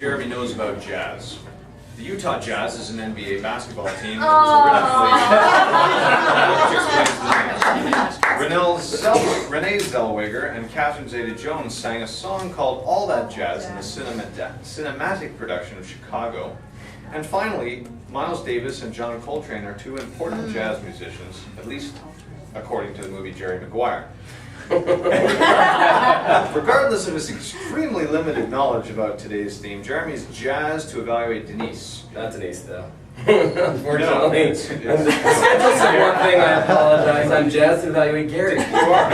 Jeremy knows about Jazz. The Utah Jazz is an NBA basketball team that was originally Renee Zellweger and Catherine Zeta-Jones sang a song called All That Jazz in the cinematic production of Chicago. And finally, Miles Davis and John Coltrane are two important jazz musicians, at least according to the movie Jerry Maguire. Regardless of his extremely limited knowledge about today's theme, Jeremy is jazzed to evaluate Denise. Not Denise, though. Unfortunately. No, Just one thing, I apologize. I'm jazzed to evaluate Gary. You are.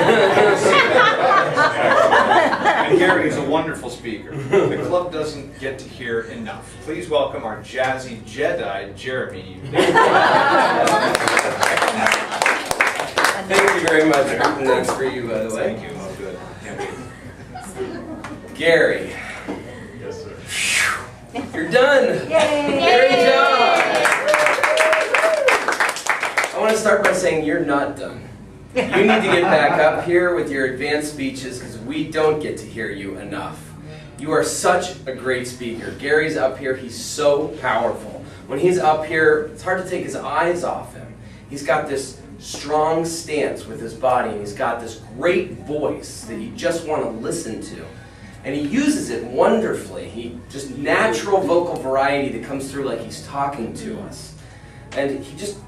And Gary is a wonderful speaker. The club doesn't get to hear enough. Please welcome our jazzy Jedi, Jeremy. Thank you very much. And that's for you, by the way. Thank you. Oh, good. Can't wait. Gary. Yes, sir. You're done. Yay! Great job. I want to start by saying you're not done. You need to get back up here with your advanced speeches because we don't get to hear you enough. You are such a great speaker. Gary's up here. He's so powerful. When he's up here, it's hard to take his eyes off him. He's got this strong stance with his body, and he's got this great voice that you just want to listen to. And he uses it wonderfully. He just natural vocal variety that comes through like he's talking to us. And he just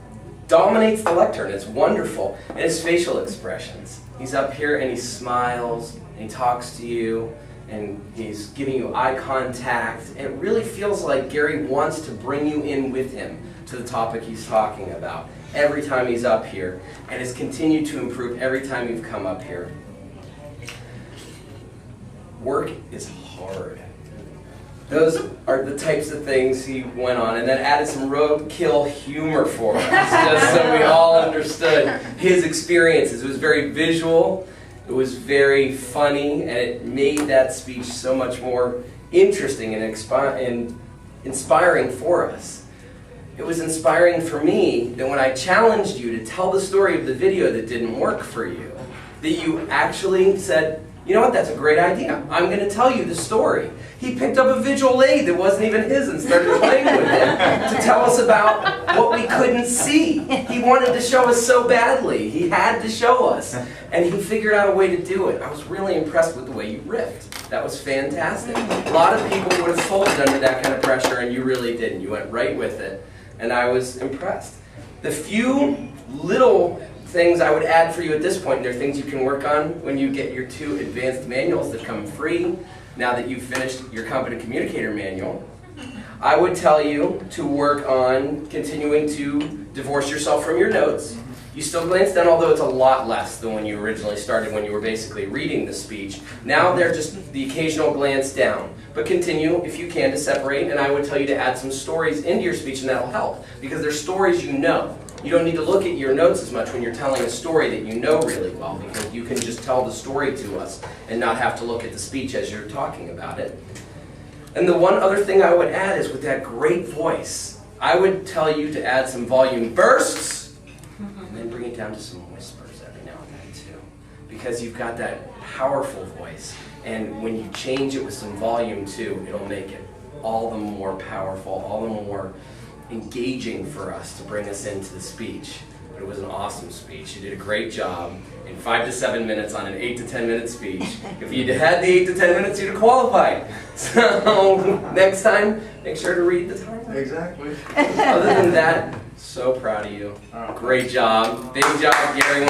dominates the lectern. It's wonderful. And his facial expressions. He's up here and he smiles and he talks to you and he's giving you eye contact. And it really feels like Gary wants to bring you in with him to the topic he's talking about every time he's up here, and has continued to improve every time you've come up here. Work is hard. Those are the types of things he went on, and then added some roadkill humor for us, just so we all understood his experiences. It was very visual, it was very funny, and it made that speech so much more interesting and inspiring for us. It was inspiring for me that when I challenged you to tell the story of the video that didn't work for you, that you actually said, you know what, that's a great idea. I'm going to tell you the story. He picked up a visual aid that wasn't even his and started playing with it to tell us about what we couldn't see. He wanted to show us so badly. He had to show us. And he figured out a way to do it. I was really impressed with the way you riffed. That was fantastic. A lot of people would have folded under that kind of pressure, and you really didn't. You went right with it. And I was impressed. The few little things I would add for you at this point, and they're things you can work on when you get your 2 advanced manuals that come free, now that you've finished your Competent Communicator manual. I would tell you to work on continuing to divorce yourself from your notes. You still glance down, although it's a lot less than when you originally started, when you were basically reading the speech. Now they're just the occasional glance down. But continue, if you can, to separate, and I would tell you to add some stories into your speech, and that'll help. Because they're stories you know. You don't need to look at your notes as much when you're telling a story that you know really well, because you can just tell the story to us and not have to look at the speech as you're talking about it. And the one other thing I would add is with that great voice, I would tell you to add some volume bursts, and then bring it down to some whispers every now and then too. Because you've got that powerful voice. And when you change it with some volume too, it'll make it all the more powerful, all the more engaging for us to bring us into the speech. But it was an awesome speech. You did a great job in 5 to 7 minutes on an 8 to 10 minute speech. If you'd had the 8 to 10 minutes, you'd have qualified. So next time, make sure to read the time. Exactly. Other than that, so proud of you. Great job. Big job, Gary.